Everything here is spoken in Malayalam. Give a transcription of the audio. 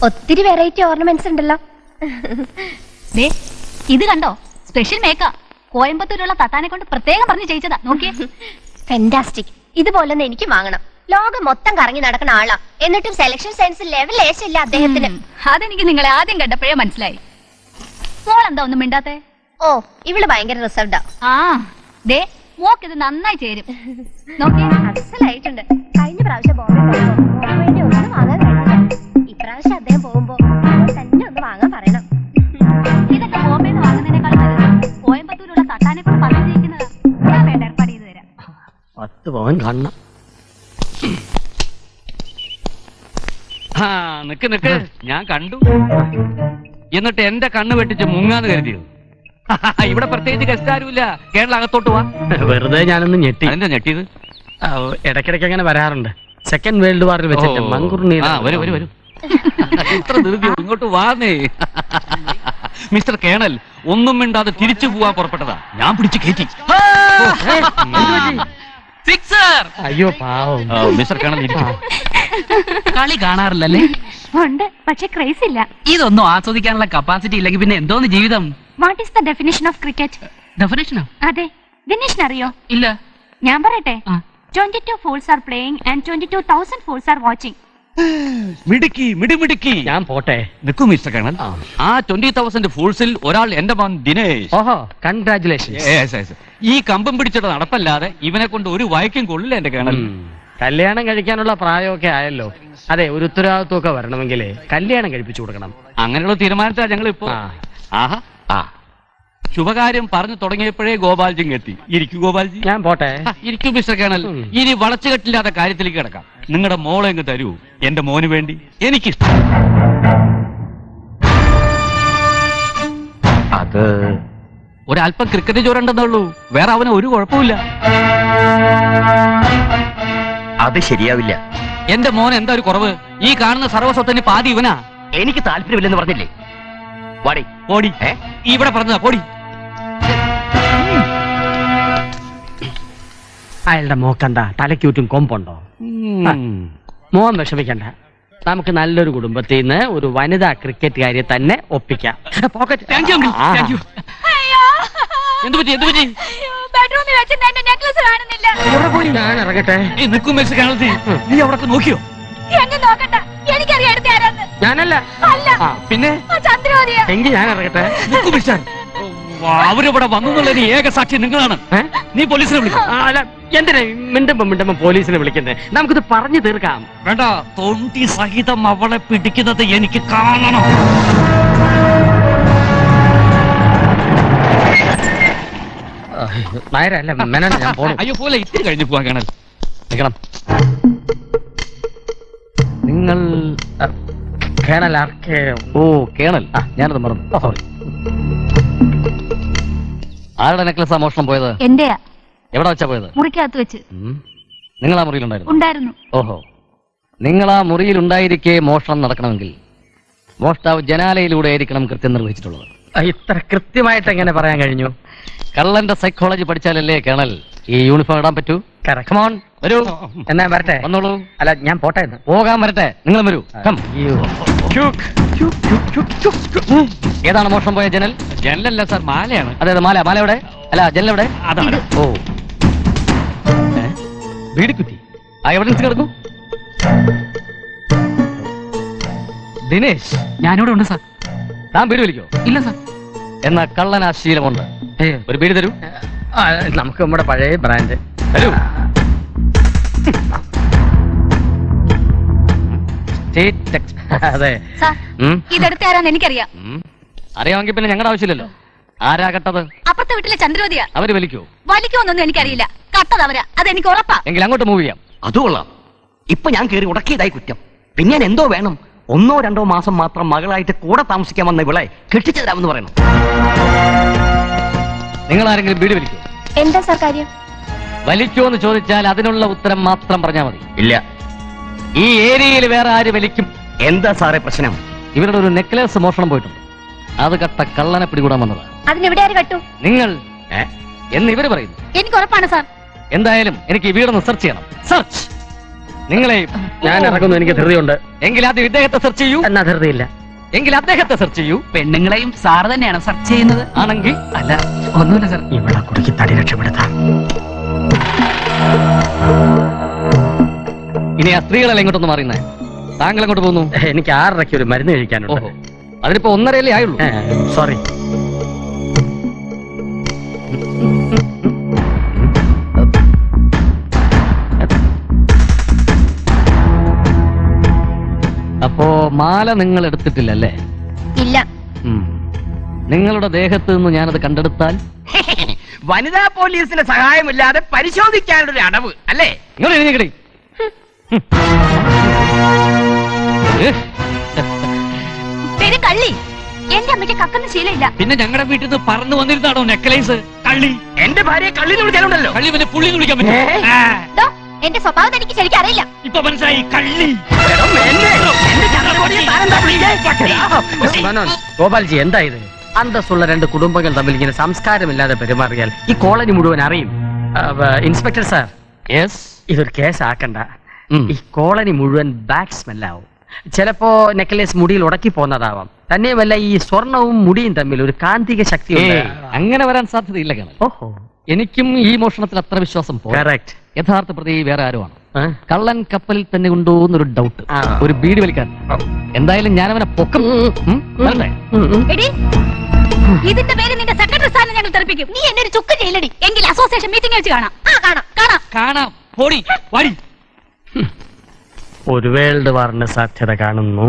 ഒത്തിരി വെറൈറ്റി ഓർണമെന്റ്സ് ഉണ്ടല്ലോ. ഇത് കണ്ടോ, സ്പെഷ്യൽ മേക്കാ. കോയമ്പത്തൂരുള്ള തത്താനെ കൊണ്ട് പ്രത്യേകം പറഞ്ഞ് ചെയ്യിച്ചതാ. നോക്കിയേ, ഫെന്റാസ്റ്റിക്. ഇതുപോലൊന്ന് എനിക്ക് വാങ്ങണം. ലോകം മൊത്തം കറങ്ങി നടക്കുന്ന ആളാ, എന്നിട്ടും സെലക്ഷൻ സയൻസിൽ ലെവൽ ഏശില്ല അദ്ദേഹത്തിന്. അതെനിക്ക് നിങ്ങളെ ആദ്യം കണ്ടപ്പോഴേ മനസ്സിലായി. മോളെന്താ ഒന്നും മിണ്ടാത്തെ? ഓ, ഇവള് ഭയങ്കര റിസർവ്ഡാ. ആ ദേ, മോക്ക് ഇത് നന്നായി ചേരും. നോക്കിയേ, അസലായിട്ടുണ്ട്. കഴിഞ്ഞ പ്രാവശ്യം വേണ്ടി ഒന്നും വാങ്ങാൻ കഴിഞ്ഞില്ല. ഇപ്രാവശ്യം അദ്ദേഹം പോകുമ്പോ തന്നെ ഒന്ന് വാങ്ങാൻ പറയണം. ഇതൊക്കെ ബോംബെന്ന് വാങ്ങുന്നതിനേക്കാൾ നല്ലത് കോയമ്പത്തൂരുള്ള തട്ടാനെ കൊണ്ട് പറഞ്ഞു ചെയ്യിക്കുന്നതാ. ഞാൻ വേണ്ട, ഏർപ്പാട് ചെയ്ത് തരാം. 10 പവൻ കാണണം. നിക്ക് ഞാൻ കണ്ടു. എന്നിട്ട് എന്റെ കണ്ണ് വെട്ടിച്ച് മുങ്ങാന്ന് കരുതിയോ? ഇവിടെ പ്രത്യേകിച്ച് ഗസ്റ്റ് ആരുമില്ല. കേരള അകത്തോട്ട് വാ. വെറുതെ ഞാനൊന്ന് ഞെട്ടി. എന്താ ഞെട്ടിയത്? ഇടയ്ക്കിടയ്ക്ക് അങ്ങനെ വരാറുണ്ട്. സെക്കൻഡ് വേൾഡ് വാറിൽ വെച്ചിട്ട് മങ്കുർണി. വരൂ ഇത്ര ധൃതിയോ? ഇങ്ങോട്ട് വാന്നേ. മിസ്റ്റർ കേണൽ ഒന്നും മിണ്ടാതെ തിരിച്ചു പോവാൻ പുറപ്പെട്ടതാ. ഞാൻ പിടിച്ച് കയറ്റി. അയ്യോ പാവം. മിസ്റ്റർ കേണൽ കളി കാണാറില്ലല്ലേ? ഉണ്ട്, പക്ഷെ ക്രേസ് ഇല്ല. ഇതൊന്നും ആസ്വദിക്കാനുള്ള കപ്പാസിറ്റി ഇല്ലെങ്കിൽ പിന്നെ എന്തോന്ന് ജീവിതം? What is the definition of cricket? ഡെഫിനേഷനോ? അതെ, ദിനേശിന് അറിയോ? ഇല്ല. ഞാൻ പറയട്ടെ. 22 fools are playing and 22,000 fools are watching. മിടുക്കി. ഞാൻ പോട്ടെ. നിൽക്കൂ മിസ്റ്റർ കേണൽ. ആ 20,000 ഫൂൾസിൽ ഒരാൾ എന്റെ മോൻ ദിനേശ്. ഓഹോ, കൺഗ്രാറ്റുലേഷൻസ്. ഈ കമ്പം പിടിച്ചിട്ട് നടപ്പല്ലാതെ ഇവനെ കൊണ്ട് ഒരു വയക്കും കൊള്ളില്ല എന്റെ കേണൽ. കല്യാണം കഴിക്കാനുള്ള പ്രായമൊക്കെ ആയല്ലോ. അതെ, ഒരു ഉത്തരവാദിത്വമൊക്കെ വരണമെങ്കിൽ കല്യാണം കഴിപ്പിച്ചു കൊടുക്കണം. അങ്ങനെയുള്ള തീരുമാനിച്ചാ ഞങ്ങൾ ഇപ്പോ. ശുഭകാര്യം പറഞ്ഞു തുടങ്ങിയപ്പോഴേ ഗോപാൽജി എത്തി. ഇരിക്കൂ ഗോപാൽജി. ഞാൻ പോട്ടെ. ഇരിക്കൂ മിസ്റ്റർ കേണൽ. ഇനി വളച്ചുകെട്ടില്ലാത്ത കാര്യത്തിലേക്ക് കിടക്കാം. നിങ്ങളുടെ മോളെ അങ്ങ് തരൂ, എന്റെ മോന് വേണ്ടി. എനിക്കിഷ്ടം. അത് ഒരല്പം ക്രിക്കറ്റ് ചോരണ്ടെന്നുള്ളൂ, വേറെ അവന് ഒരു കുഴപ്പമില്ല. അത് ശരിയാവില്ല. എന്റെ മോൻ എന്താ ഒരു കുറവ്? ഈ കാണുന്ന സർവസ്വത്തിന് പാതി ഇവനാ. എനിക്ക് താല്പര്യമില്ലെന്ന് പറഞ്ഞില്ലേ? വാടി. ഓടി. ഇവിടെ പറഞ്ഞതാ, പോടി. അയാളുടെ മോക്കണ്ട തലക്കൂറ്റും കൊമ്പുണ്ടോ? മോൻ വിഷമിക്കണ്ട. നമുക്ക് നല്ലൊരു കുടുംബത്തിൽ നിന്ന് ഒരു വനിതാ ക്രിക്കറ്റുകാരിയെ തന്നെ ഒപ്പിക്കാം. എന്ത് പറ്റി? ബെഡ്റൂമിൽ വെച്ചിട്ട് എന്റെ നെക്ലസ് കാണുന്നില്ല. ഞാൻ ഇറങ്ങട്ടെ. നീ അവിടെ നോക്കിയോ? എങ്ങനെ നോക്കട്ടെ? എനിക്കറിയാം അടുത്ത ആരാന്ന്. ഞാനല്ല. അല്ല, പിന്നെ ചന്ദ്രമതിയാ. എങ്കിൽ ഞാൻ ഇറങ്ങട്ടെ. അവരിവിടെ വന്നുള്ളൊരു ഏക സാക്ഷി നിങ്ങളാണ്. നീ പോലീസിനെ വിളിക്കും. അല്ല, എന്തിനാ മിണ്ടുമ്പോ പോലീസിനെ വിളിക്കുന്നത്? നമുക്കിത് പറഞ്ഞു തീർക്കാം. വേണ്ട, തൊണ്ടി സഹിതം അവളെ പിടിക്കുന്നത് എനിക്ക് കാണണം. നായരല്ല മെനൻ. ഞാൻ പോണു. അയ്യോ പോലെ ഇത്തിരി കഴിഞ്ഞു പോവാൻ കേണൽ. നിൽക്കണം. നിങ്ങൾ കേണൽ ആർക്കെ? ഓ കേണൽ, ഞാനത് മറന്നു. സോറി. ആരുടെ നെക്ലസാ മോഷണം പോയത്? എന്റെയാ. എവിടെ വെച്ചാ പോയത്? മുറിക്കകത്ത് വെച്ച്. നിങ്ങൾ ആ മുറിയിലുണ്ടായിരുന്നു? ഉണ്ടായിരുന്നു. ഓഹോ, നിങ്ങൾ ആ മുറിയിൽ ഉണ്ടായിരിക്കെ മോഷണം നടക്കണമെങ്കിൽ മോഷ്ടാവ് ജനാലയിലൂടെ ആയിരിക്കണം കൃത്യം നിർവഹിച്ചിട്ടുള്ളത്. ഇത്ര കൃത്യമായിട്ട് എങ്ങനെ പറയാൻ കഴിഞ്ഞു? കള്ളന്റെ സൈക്കോളജി പഠിച്ചാലല്ലേ കേണൽ ഈ യൂണിഫോം ഇടാൻ പറ്റൂ. കമോൺ, വരൂ. എന്നാ വരട്ടെ? വന്നോളൂ. അല്ല, ഞാൻ പോട്ടെ. പോകാൻ വരട്ടെ. നിങ്ങളും വരൂ. ഏതാണ് മോഷണം പോയ ജനൽ? ജനലല്ല സാർ, മാലയാണ്. അതെ, മാല. മാല എവിടെ? അല്ല, ജനൽ എവിടെ? ഓ, വീടിക്കുറ്റി. ആ എവിഡൻസ് കിടക്കൂ. ദിനേശ്, ഞാനിവിടെ ഉണ്ട് സാർ. താൻ ബീഡി വലിക്കോ? ഇല്ല സാർ. എന്നാ കള്ളൻ ആ ശീലമുണ്ട്. ഒരു ബീഡി തരൂ. നമുക്ക് നമ്മുടെ പഴയ ബ്രാൻഡ് തരൂ. അതെ. ഇതെടുത്ത ആരാന്ന് എനിക്കറിയാം. അറിയാമെങ്കിൽ പിന്നെ ഞങ്ങളുടെ ആവശ്യമില്ലല്ലോ. ആരാ കട്ടത്? അപ്പുറത്തെ വീട്ടിലെ ചന്ദ്രവതിയാ. അവര് വലിക്കോ? വലിക്കുമെന്നൊന്നും എനിക്കറിയില്ല. കട്ടത് അവരാ, അതെനിക്ക് ഉറപ്പാ. എങ്കിൽ അങ്ങോട്ട് മൂവ് ചെയ്യാം. അതുകൊള്ളാം. ഇപ്പൊ ഞാൻ കയറി ഉടക്കിയതായി കുറ്റം. പിന്നെ ഞാൻ എന്തോ വേണം? 1-2 മാസം മാത്രം മകളായിട്ട് കൂടെ താമസിക്കാൻ വന്ന ഇവളെ കെട്ടിച്ചു തരാമെന്ന് പറയണം. നിങ്ങൾ ആരെങ്കിലും ബീഡി വലിക്കോ? എന്താ സാർ കാര്യം? വലിക്കോ എന്ന് ചോദിച്ചാൽ അതിനുള്ള ഉത്തരം മാത്രം പറഞ്ഞാൽ മതി. ഇല്ല. ഈ ഏരിയയിൽ വേറെ ആര് വലിക്കും? എന്താ സാറേ പ്രശ്നം? ഇവരുടെ ഒരു നെക്ലേസ് മോഷണം പോയിട്ടുണ്ട്. അത് കട്ട കള്ളനെ പിടികൂടാൻ വന്നതാ. അതിനെവിടെ ആര് കട്ടു? നിങ്ങൾ എന്ന് ഇവര് പറയുന്നു. എനിക്ക് ഉറപ്പാണ് സാർ. എന്തായാലും എനിക്ക് ഈ വീടൊന്ന് സെർച്ച് ചെയ്യണം. സെർച്ച്. നിങ്ങളെ ഞാൻ ഇറങ്ങുന്നു, എനിക്ക് ധൃതിയുണ്ട്. എങ്കിൽ ആദ്യം ഇദ്ദേഹത്തെ സെർച്ച് ചെയ്യൂ. എന്നാ ധൃതിയില്ല. എങ്കിൽ അദ്ദേഹത്തെ സെർച്ച് ചെയ്യൂ. പെണ്ണുങ്ങളെയും സാറ് തന്നെയാണ് സെർച്ച് ചെയ്യുന്നത്. ആണെങ്കിൽ അല്ല, ഒന്നുമില്ല സാർ. ഇവിടെ കുടുക്കി തടി രക്ഷപ്പെടുത്താം. ഇനി ആ സ്ത്രീകളെല്ലാം ഇങ്ങോട്ടൊന്ന് മാറിയുന്നേ. താങ്കൾ എങ്ങോട്ട് പോകുന്നു? എനിക്ക് 6:30 ഒരു മരുന്ന് കഴിക്കാനുണ്ട്. ഓഹോ, അതിനിപ്പോ 1:30 ആയുള്ളൂ. സോറി. അപ്പോ മാല നിങ്ങൾ എടുത്തിട്ടില്ലല്ലേ? ഇല്ല. ഉം. നിങ്ങളുടെ ദേഹത്ത് നിന്ന് ഞാനത് കണ്ടെടുത്താൽ വനിതാ പോലീസിന്റെ സഹായമില്ലാതെ പരിശോധിക്കാനുള്ള അടവ് അല്ലേ? ഇങ്ങോട്ട് എഴുതിക്കടി. പേരും കള്ളി. എന്റെ അമ്മയ്ക്ക് കക്കുന്ന ശീലമില്ല. പിന്നെ ഞങ്ങളുടെ വീട്ടിൽ നിന്ന് പറന്നു വന്നിരുന്നാണോ നെക്ലേസ്? കള്ളി. എന്റെ ഭാര്യയെ കള്ളിന്ന് വിളിച്ചാലുണ്ടല്ലോ. കള്ളി പിന്നെ പുള്ളി വിളിക്കാൻ പറ്റും. ദോ, എന്റെ സ്വഭാവം എനിക്ക് ശരിക്കും അറിയില്ല. ഇപ്പൊ മനസ്സിലായി, കള്ളി. മനോൻ, ഗോപാൽജി എന്താ ഇത്? അന്തസ്സുള്ള 2 കുടുംബങ്ങൾ തമ്മിൽ ഇങ്ങനെ സംസ്കാരമില്ലാതെ പെരുമാറിയാൽ ഈ കോളനി മുഴുവൻ അറിയും. Inspector sir, yes. ഇതൊരു കേസ് ആക്കണ്ട. ഈ കോളനി മുഴുവൻ ബാഡ് സ്മെല്ലാവും. ചിലപ്പോ നെക്ലേസ് മുടിയിൽ ഉടക്കി പോന്നതാവാം. തന്നെയുമല്ല, ഈ സ്വർണവും മുടിയും തമ്മിൽ ഒരു കാന്തിക ശക്തി അങ്ങനെ വരാൻ സാധ്യതയില്ല കേണൽ. ഓഹോ, എനിക്കും ഈ മോഷണത്തിൽ അത്ര വിശ്വാസം പോരാ. കറക്റ്റ്. യഥാർത്ഥ പ്രതി വേറെ ആരുമാണ്. കള്ളൻ കപ്പലിൽ തന്നെ കൊണ്ടുപോകുന്നൊരു ഡൗട്ട്. ഒരു ബീഡി വലിക്കാൻ. എന്തായാലും ഞാൻ അവനെ പൊക്കും. എടി, ഇതിന്റെ പേര് നിന്റെ സെക്രട്ടറി സ്ഥാനം ഞങ്ങൾ തെറിപ്പിക്കും. നീ എന്നെ ഒരു ചുക്ക് ചെയ്യില്ലടി. എങ്കിൽ അസോസിയേഷൻ മീറ്റിംഗ് വെച്ച് കാണാം. കാണാം കാണാം കാണാം. പോടി വാടി. ഒരു വേൾഡ് വാറിന് സാധ്യത കാണുന്നു.